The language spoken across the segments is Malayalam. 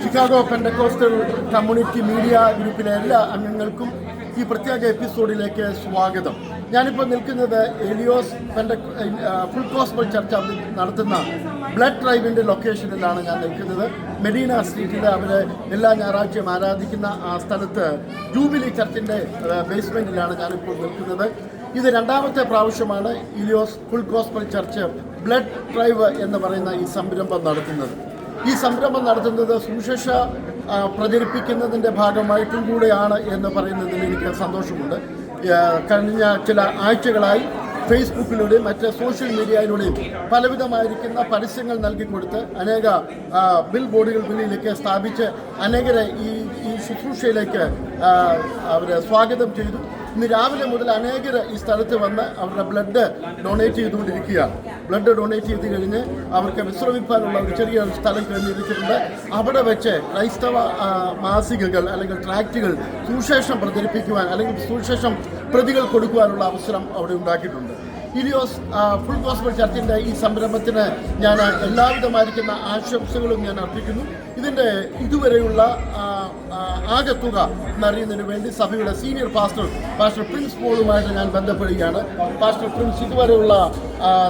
ഷിക്കാഗോ പെൻഡക്കോസ്റ്റൽ കമ്മ്യൂണിറ്റി മീഡിയ ഗ്രൂപ്പിലെ എല്ലാ അംഗങ്ങൾക്കും ഈ പ്രത്യേക എപ്പിസോഡിലേക്ക് സ്വാഗതം. ഞാനിപ്പോൾ നിൽക്കുന്നത് എലിയോസ് ഫുൾ ഗോസ്പൽ ചർച്ച് നടത്തുന്ന ബ്ലഡ് ഡ്രൈവിൻ്റെ ലൊക്കേഷനിലാണ് ഞാൻ നിൽക്കുന്നത്. മെഡീന സ്ട്രീറ്റിൽ അവർ എല്ലാ ഞായറാഴ്ചയും ആരാധിക്കുന്ന ആ സ്ഥലത്ത് ജൂബിലി ചർച്ചിൻ്റെ ബേസ്മെൻറ്റിലാണ് ഞാനിപ്പോൾ നിൽക്കുന്നത്. ഇത് രണ്ടാമത്തെ പ്രാവശ്യമാണ് Elios full gospel church blood drive എന്ന് പറയുന്ന ഈ സംരംഭം നടത്തുന്നത്. ഈ സംരംഭം നടത്തുന്നത് സുവിശേഷ പ്രചരിപ്പിക്കുന്നതിൻ്റെ ഭാഗമായിട്ടും കൂടെയാണ് എന്ന് പറയുന്നതിൽ എനിക്ക് സന്തോഷമുണ്ട്. കഴിഞ്ഞ ചില ആഴ്ചകളായി ഫേസ്ബുക്കിലൂടെയും മറ്റ് സോഷ്യൽ മീഡിയയിലൂടെയും പലവിധമായിരിക്കുന്ന പരസ്യങ്ങൾ നൽകിക്കൊടുത്ത് അനേക ബിൽ ബോർഡുകൾ വെളിയിലേക്ക് സ്ഥാപിച്ച് അനേകരെ ഈ ശുശ്രൂഷയിലേക്ക് അവർ സ്വാഗതം ചെയ്തു. ഇന്ന് രാവിലെ മുതൽ അനേകർ ഈ സ്ഥലത്ത് വന്ന് അവരുടെ ബ്ലഡ് ഡൊണേറ്റ് ചെയ്തുകൊണ്ടിരിക്കുകയാണ്. ബ്ലഡ് ഡൊണേറ്റ് ചെയ്ത് കഴിഞ്ഞ് അവർക്ക് വിശ്രമിക്കാനുള്ള ഒരു ചെറിയ സ്ഥലം ക്രമീകരിച്ചിട്ടുണ്ട്. അവിടെ വെച്ച് ക്രൈസ്തവ മാസികകൾ അല്ലെങ്കിൽ ട്രാക്റ്റുകൾ സുവിശേഷം പ്രചരിപ്പിക്കുവാൻ അല്ലെങ്കിൽ സുവിശേഷം പ്രതികൾ കൊടുക്കുവാനുള്ള അവസരം അവിടെ ഉണ്ടാക്കിയിട്ടുണ്ട്. എലിയോസ് ഫുൾ ഗോസ്പൽ ചർച്ചിൻ്റെ ഈ സംരംഭത്തിന് ഞാൻ എല്ലാവിധമായിരിക്കുന്ന ആശംസകളും ഞാൻ അർപ്പിക്കുന്നു. ഇതിൻ്റെ ഇതുവരെയുള്ള ആകെ തുക എന്നറിയുന്നതിന് വേണ്ടി സഭയുടെ സീനിയർ പാസ്റ്റർ പ്രിൻസ് പോളുമായിട്ട് ഞാൻ ബന്ധപ്പെടുകയാണ്. പാസ്റ്റർ പ്രിൻസ്, ഇതുവരെയുള്ള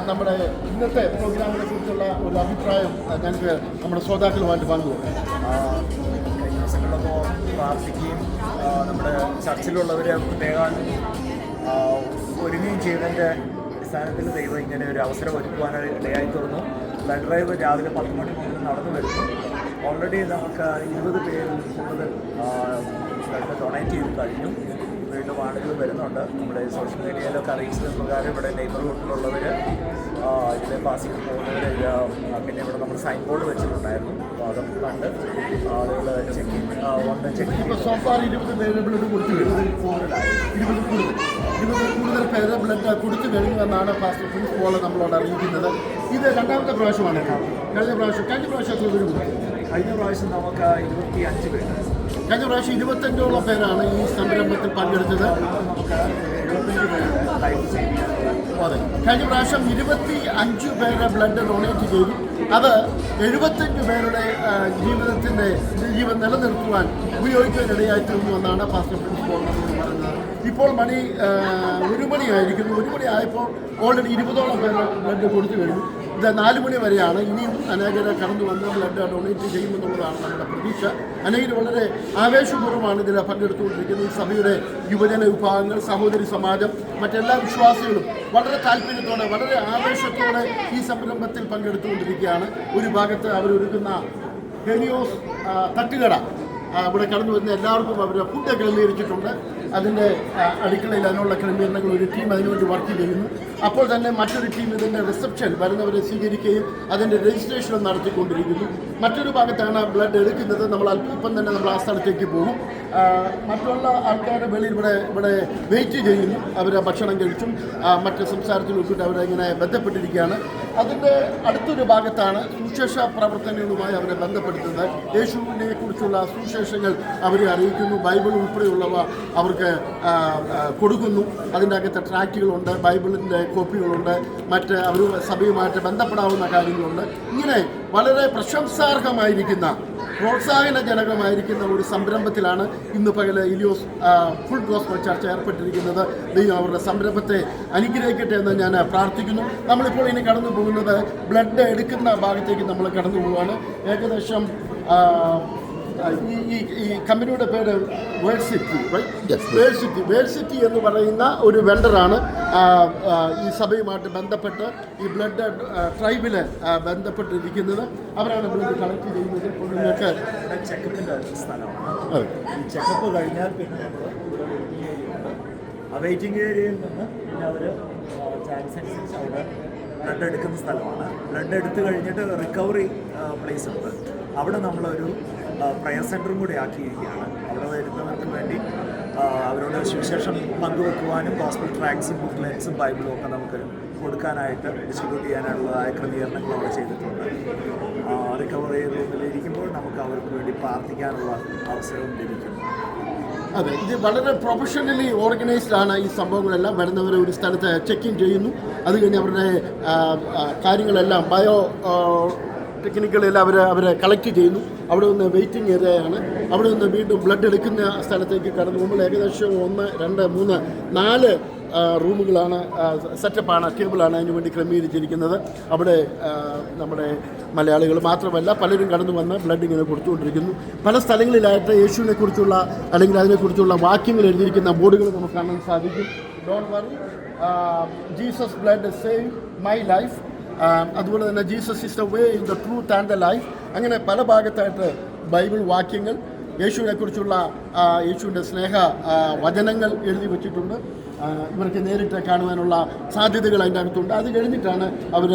നമ്മുടെ ഇന്നത്തെ പ്രോഗ്രാമിനെ കുറിച്ചുള്ള ഒരു അഭിപ്രായം ഞങ്ങൾക്ക് നമ്മുടെ ശ്രോതാക്കളുമായിട്ട് പങ്കുവെക്കാം. കഴിഞ്ഞ ദിവസങ്ങളിലൊക്കെ പ്രാർത്ഥിക്കുകയും നമ്മുടെ ചർച്ചിലുള്ളവരെ പ്രത്യേകം ഒരുങ്ങുകയും ചെയ്തതിൻ്റെ അടിസ്ഥാനത്തിൽ ദൈവം ഇങ്ങനെ ഒരു അവസരം ഒരുക്കുവാനായി ഇടയായി തീർന്നു. ബ്ലഡ് ഡ്രൈവ് രാവിലെ 10 മണി മുതൽ നടന്നു വരുന്നു. ഓൾറെഡി നമുക്ക് 20 പേരിൽ കൂടുതൽ ബ്ലഡ് ഡൊണേറ്റ് ചെയ്ത് കഴിഞ്ഞു. വീണ്ടും ആളുകൾ വരുന്നുണ്ട്. നമ്മുടെ സോഷ്യൽ മീഡിയയിലൊക്കെ അറിയിച്ചത് പ്രകാരം ഇവിടെ നെയ്ബർഹുഡിലുള്ളവർ ഇതിലെ പാസ് ചെയ്ത് പോകുന്നവർ, പിന്നെ ഇവിടെ നമ്മൾ സൈൻ ബോർഡ് വെച്ചിട്ടുണ്ടായിരുന്നു. അപ്പോൾ അതൊക്കെ കണ്ട് ആളുകൾ ചെക്കിങ് സോഫാർ 20 പേര് ബ്ലഡ് കൊടുത്തു കഴിഞ്ഞു. കൂടുതൽ പേര് ബ്ലഡ് കൊടുത്തു കഴിഞ്ഞു എന്നാണ് പാസ്റ്റർ പ്രിൻസ് പോൾ നമ്മളോട് അറിയിക്കുന്നത്. ഇത് രണ്ടാമത്തെ പ്രാവശ്യമാണ്. കഴിഞ്ഞ പ്രാവശ്യം എത്ര പേര് കൊടുത്തു? കഴിഞ്ഞ പ്രാവശ്യം നമുക്ക് 25 പേര്. കഴിഞ്ഞ പ്രാവശ്യം 25ഓളം പേരാണ് ഈ സംരംഭത്തിൽ പങ്കെടുത്തത്. നമുക്ക് 75 പേരുടെ ലൈഫ് സേവ്. അതെ, കഴിഞ്ഞ പ്രാവശ്യം 25 പേരെ ബ്ലഡ് ഡൊണേറ്റ് ചെയ്തു. അത് 75 പേരുടെ ജീവൻ നിലനിർത്തുവാൻ ഉപയോഗിക്കാനിടയായി തീർന്നു എന്നാണ് പാസ്റ്റർ പ്രിൻസ് പോൾ പറയുന്നത്. ഇപ്പോൾ മണി 1 മണിയായിരിക്കുന്നു. 1 മണി ആയപ്പോൾ ഓൾറെഡി 20ഓളം പേര് ബ്ലഡ് കൊടുത്തു കഴിഞ്ഞു. ഇത് 4 മണി വരെയാണ്. ഇനിയും അനേകരെ കടന്നു വന്ന് ബ്ലഡ് ഡൊണേറ്റ് ചെയ്യുമെന്നുള്ളതാണ് നമ്മുടെ പ്രതീക്ഷ. അനേകർ വളരെ ആവേശപൂർവ്വമാണ് ഇതിൽ പങ്കെടുത്തുകൊണ്ടിരിക്കുന്നത്. ഈ സഭയുടെ യുവജന വിഭാഗങ്ങൾ, സഹോദരി സമാജം, മറ്റെല്ലാ വിശ്വാസികളും വളരെ താല്പര്യത്തോടെ വളരെ ആവേശത്തോടെ ഈ സംരംഭത്തിൽ പങ്കെടുത്തുകൊണ്ടിരിക്കുകയാണ്. ഒരു ഭാഗത്ത് അവരൊരുക്കുന്ന ഹെലിയോസ് തട്ടുകട ഇവിടെ കടന്നു വരുന്ന എല്ലാവർക്കും അവർ ഫുഡ് ക്രമീകരിച്ചിട്ടുണ്ട്. അതിൻ്റെ അടുക്കളയിൽ അതിനുള്ള ക്രമീകരണങ്ങൾ ഒരു ടീം അതിനുവേണ്ടി വർക്ക് ചെയ്യുന്നു. അപ്പോൾ തന്നെ മറ്റൊരു ടീം ഇതിൻ്റെ റിസപ്ഷൻ വരുന്നവരെ സ്വീകരിക്കുകയും അതിൻ്റെ രജിസ്ട്രേഷനും നടത്തിക്കൊണ്ടിരിക്കുന്നു. മറ്റൊരു ഭാഗത്താണ് ബ്ലഡ് എടുക്കുന്നത്. ഇപ്പം തന്നെ നമ്മൾ ആ സ്ഥലത്തേക്ക് പോകും. മറ്റുള്ള ആൾക്കാരുടെ വെളിയിൽ ഇവിടെ വെയിറ്റ് ചെയ്യുന്നു. അവർ ഭക്ഷണം കഴിച്ചും മറ്റ് സംസാരത്തിലൊക്കെ അവരിങ്ങനെ ബന്ധപ്പെട്ടിരിക്കുകയാണ്. അതിൻ്റെ അടുത്തൊരു ഭാഗത്താണ് സുവിശേഷ പ്രവർത്തനങ്ങളുമായി അവരെ ബന്ധപ്പെടുത്തുന്നത്. യേശുവിനെ കുറിച്ചുള്ള സുവിശേഷങ്ങൾ അവരെ അറിയിക്കുന്നു. ബൈബിൾ ഉൾപ്പെടെയുള്ളവ അവർക്ക് കൊടുക്കുന്നു. അതിൻ്റെ അകത്ത് ട്രാക്റ്റുകളുണ്ട്, ബൈബിളിൻ്റെ കോപ്പികളുണ്ട്, മറ്റ് അവർ സഭയുമായിട്ട് ബന്ധപ്പെടാവുന്ന കാര്യങ്ങളുണ്ട്. ഇങ്ങനെ വളരെ പ്രശംസാർഹമായിരിക്കുന്ന പ്രോത്സാഹനജനകമായിരിക്കുന്ന ഒരു സംരംഭത്തിലാണ് ഇന്ന് പകൽ എലിയോസ് ഫുൾ ഗോസ്പൽ ചർച്ച ഏർപ്പെട്ടിരിക്കുന്നത്. ദൈവം അവരുടെ സംരംഭത്തെ അനുഗ്രഹിക്കട്ടെ എന്ന് ഞാൻ പ്രാർത്ഥിക്കുന്നു. നമ്മളിപ്പോൾ ഇനി കടന്നു പോകുന്നത് ബ്ലഡ് എടുക്കുന്ന ഭാഗത്തേക്ക് നമ്മൾ കടന്നു പോവുകയാണ്. ഏകദേശം ഈ കമ്പനിയുടെ പേര് വേൾഡ് സിറ്റി എന്ന് പറയുന്ന ഒരു വെണ്ടറാണ് ഈ സഭയുമായിട്ട് ബന്ധപ്പെട്ട് ഈ ബ്ലഡ് ട്രൈബിൽ ബന്ധപ്പെട്ടിരിക്കുന്നത്. അവരാണ് ബ്ലഡ് കളക്ട് ചെയ്യുന്നത്. നിങ്ങൾക്ക് ചെക്കപ്പിൻ്റെ സ്ഥലമാണ്. ഈ ചെക്കപ്പ് കഴിഞ്ഞാൽ പിന്നെ വെയിറ്റിംഗ് ഏരിയയിൽ നിന്ന് പിന്നെ അവർ ചാൻസ് അനുസരിച്ച് അവിടെ ബ്ലഡ് എടുക്കുന്ന സ്ഥലമാണ്. ബ്ലഡ് എടുത്തു കഴിഞ്ഞിട്ട് റിക്കവറി പ്ലേസ് ഉണ്ട്. അവിടെ നമ്മളൊരു പ്രയർ സെൻ്ററും കൂടി ആക്കിയിരിക്കുകയാണ്. അവിടെ വരുന്നവർക്ക് വേണ്ടി അവരോട് സുവിശേഷം പങ്കുവെക്കുവാനും ഗോസ്പൽ ട്രാക്ട്സും ബുക്ക്ലെറ്റ്സും ബൈബിളും ഒക്കെ നമുക്ക് കൊടുക്കാനായിട്ട് ഡിസ്ട്രിബ്യൂട്ട് ചെയ്യാനുള്ളതായ ക്രമീകരണങ്ങൾ അവിടെ ചെയ്തിട്ടുണ്ട്. റിക്കവറി റൂമിലിരിക്കുമ്പോൾ നമുക്ക് അവർക്ക് വേണ്ടി പ്രാർത്ഥിക്കാനുള്ള അവസരവും ലഭിക്കുന്നു. അതെ, ഇത് വളരെ പ്രൊഫഷണലി ഓർഗനൈസ്ഡ് ആണ്. ഈ സംഭവങ്ങളെല്ലാം വരുന്നവരെ ഒരു സ്ഥലത്ത് ചെക്കിങ് ചെയ്യുന്നു. അത് കഴിഞ്ഞ് അവരുടെ കാര്യങ്ങളെല്ലാം ടെക്നിക്കലെല്ലാം അവരെ കളക്ട് ചെയ്യുന്നു. അവിടെ നിന്ന് വെയിറ്റിംഗ് ഏരിയയാണ്. അവിടെ നിന്ന് വീണ്ടും ബ്ലഡ് എടുക്കുന്ന സ്ഥലത്തേക്ക് കടന്നു പോകുമ്പോൾ ഏകദേശം 1, 2, 3, 4 റൂമുകളാണ്, സെറ്റപ്പാണ്, ടേബിളാണ് അതിനു വേണ്ടി ക്രമീകരിച്ചിരിക്കുന്നത്. അവിടെ നമ്മുടെ മലയാളികൾ മാത്രമല്ല പലരും കടന്നു വന്ന് ബ്ലഡ് ഇങ്ങനെ കൊടുത്തുകൊണ്ടിരിക്കുന്നു. പല സ്ഥലങ്ങളിലായിട്ട് യേശുവിനെ കുറിച്ചുള്ള അല്ലെങ്കിൽ അതിനെക്കുറിച്ചുള്ള വാക്യങ്ങൾ എഴുതിയിരിക്കുന്ന ബോർഡുകൾ നമുക്ക് കാണാൻ സാധിക്കും. Don't worry, Jesus blood save my life, അതുപോലെ തന്നെ Jesus is the way in the truth and the life. അങ്ങനെ പല ഭാഗത്തായിട്ട് ബൈബിൾ വാക്യങ്ങൾ, യേശുവിനെക്കുറിച്ചുള്ള യേശുവിൻ്റെ സ്നേഹ വചനങ്ങൾ എഴുതി വച്ചിട്ടുണ്ട്. ഇവർക്ക് നേരിട്ട് കാണുവാനുള്ള സാധ്യതകൾ അതിൻ്റെ അകത്തുണ്ട്. അത് കഴിഞ്ഞിട്ടാണ് അവർ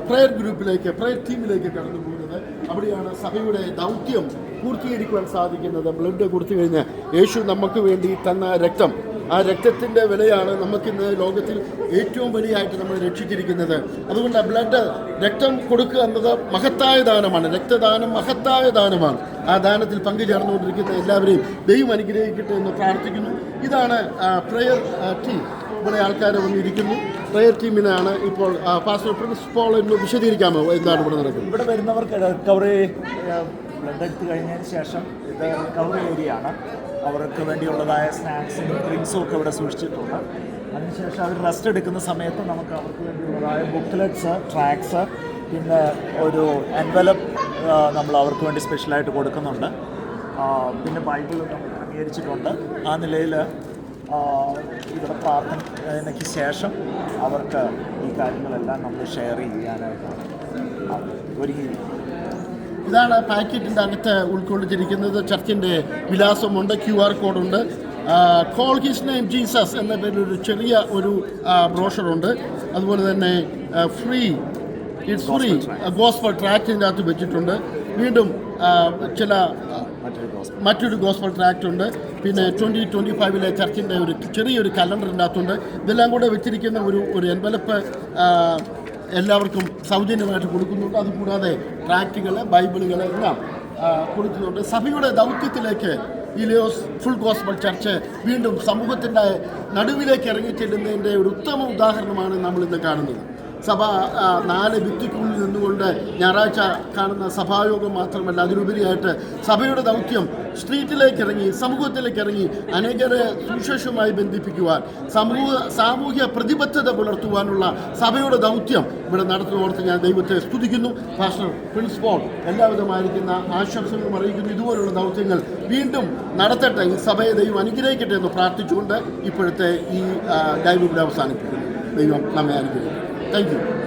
പ്രെയർ ഗ്രൂപ്പിലേക്ക്, പ്രെയർ ടീമിലേക്ക് കടന്നു പോകുന്നത്. അവിടെയാണ് സഭയുടെ ദൗത്യം പൂർത്തീകരിക്കുവാൻ സാധിക്കുന്നത്. ബ്ലഡ് കൊടുത്തു കഴിഞ്ഞ് യേശു നമുക്ക് വേണ്ടി തന്ന രക്തം, ആ രക്തത്തിൻ്റെ വിലയാണ് നമുക്കിന്ന് ലോകത്തിൽ ഏറ്റവും വലിയായിട്ട് നമ്മൾ രക്ഷിച്ചിരിക്കുന്നത്. അതുകൊണ്ട് ബ്ലഡ്, രക്തം കൊടുക്കുക എന്നത് മഹത്തായ ദാനമാണ്. രക്തദാനം മഹത്തായ ദാനമാണ്. ആ ദാനത്തിൽ പങ്കുചേർന്നുകൊണ്ടിരിക്കുന്ന എല്ലാവരെയും ദൈവം അനുഗ്രഹിക്കട്ടെ എന്ന് പ്രാർത്ഥിക്കുന്നു. ഇതാണ് പ്രെയർ ടീം. ഇവിടെ ആൾക്കാർ വന്നിരിക്കുന്നു. പ്രെയർ ടീമിനാണ് ഇപ്പോൾ പാസ്റ്റർ പ്രിൻസ് പോൾ എന്ന് വിശദീകരിക്കാമോ എന്താണ് ഇവിടെ നടക്കുന്നത്? ഇവിടെ വരുന്നവർക്ക് റിക്കവറി, ബ്ലഡ് എടുത്തു കഴിഞ്ഞതിന് ശേഷം ഇത് റിക്കവറി ഏരിയ ആണ്. അവർക്ക് വേണ്ടിയുള്ളതായ സ്നാക്സും ഡ്രിങ്ക്സും ഒക്കെ ഇവിടെ സൂക്ഷിച്ചിട്ടുണ്ട്. അതിനുശേഷം അവർ റെസ്റ്റ് എടുക്കുന്ന സമയത്ത് നമുക്ക് അവർക്ക് വേണ്ടിയുള്ളതായ ബുക്ക്ലെറ്റ്സ്, ട്രാക്സ്, പിന്നെ ഒരു എൻവലപ്പ് നമ്മൾ അവർക്ക് വേണ്ടി സ്പെഷ്യലായിട്ട് കൊടുക്കുന്നുണ്ട്. പിന്നെ ബൈബിൾ നമ്മൾ ക്രമീകരിച്ചിട്ടുണ്ട്. ആ നിലയിൽ ഇവിടെ പ്രാർത്ഥനയ്ക്ക് ശേഷം അവർക്ക് ഈ കാര്യങ്ങളെല്ലാം നമ്മൾ ഷെയർ ചെയ്യാനായിട്ട് ഒരുങ്ങിയിരിക്കും. ഇതാണ് പാക്കറ്റിൻ്റെ അകത്ത് ഉൾക്കൊള്ളിച്ചിരിക്കുന്നത്. ചർച്ചിൻ്റെ വിലാസമുണ്ട്, QR കോഡുണ്ട്. കോൾ ഹിസ് നെയിം ജീസസ് എന്ന പേരിലൊരു ചെറിയ ഒരു ബ്രോഷറുണ്ട്. അതുപോലെ തന്നെ ഇറ്റ്സ് ഫ്രീ ഗോസ്പൽ ട്രാക്റ്റിൻ്റെ അകത്ത് വെച്ചിട്ടുണ്ട്. വീണ്ടും ചില മറ്റൊരു ഗോസ്പൽ ട്രാക്റ്റ് ഉണ്ട്. പിന്നെ 2025 ചർച്ചിൻ്റെ ഒരു ചെറിയൊരു കലണ്ടറിൻ്റെ അകത്തുണ്ട്. ഇതെല്ലാം കൂടെ വെച്ചിരിക്കുന്ന ഒരു എൻവലപ്പ് എല്ലാവർക്കും സൗജന്യമായിട്ട് കൊടുക്കുന്നുണ്ട്. അതുകൂടാതെ ട്രാക്റ്റുകൾ, ബൈബിളുകൾ എല്ലാം കൊടുക്കുന്നുണ്ട്. സഭയുടെ ദൗത്യത്തിലേക്ക് ഇലിയോസ് ഫുൾ ഗോസ്പൽ ചർച്ച് വീണ്ടും സമൂഹത്തിൻ്റെ നടുവിലേക്ക് ഇറങ്ങിച്ചെല്ലുന്നതിൻ്റെ ഒരു ഉത്തമ ഉദാഹരണമാണ് നമ്മളിന്ന് കാണുന്നത്. സഭ 4 ഭിത്തിക്കുള്ളിൽ നിന്നുകൊണ്ട് ഞായറാഴ്ച കാണുന്ന സഭായോഗം മാത്രമല്ല, അതിലുപരിയായിട്ട് സഭയുടെ ദൗത്യം സ്ട്രീറ്റിലേക്ക് ഇറങ്ങി, സമൂഹത്തിലേക്ക് ഇറങ്ങി അനേകരെ സുവിശേഷവുമായി ബന്ധിപ്പിക്കുവാൻ, സാമൂഹ്യ പ്രതിബദ്ധത പുലർത്തുവാനുള്ള സഭയുടെ ദൗത്യം ഇവിടെ നടത്തുന്നോർത്ത് ഞാൻ ദൈവത്തെ സ്തുതിക്കുന്നു. പാസ്റ്റർ പ്രിൻസ് പോൾ എല്ലാവിധമായിരിക്കുന്ന ആശംസകളും അറിയിക്കുന്നു. ഇതുപോലുള്ള ദൗത്യങ്ങൾ വീണ്ടും നടത്തട്ടെ, ഈ സഭയെ ദൈവം അനുഗ്രഹിക്കട്ടെ എന്ന് പ്രാർത്ഥിച്ചുകൊണ്ട് ഇപ്പോഴത്തെ ഈ ലൈവ് ഇവിടെ അവസാനിപ്പിക്കുന്നു. ദൈവം നമ്മെ അനുഗ്രഹിക്കും. Thank you.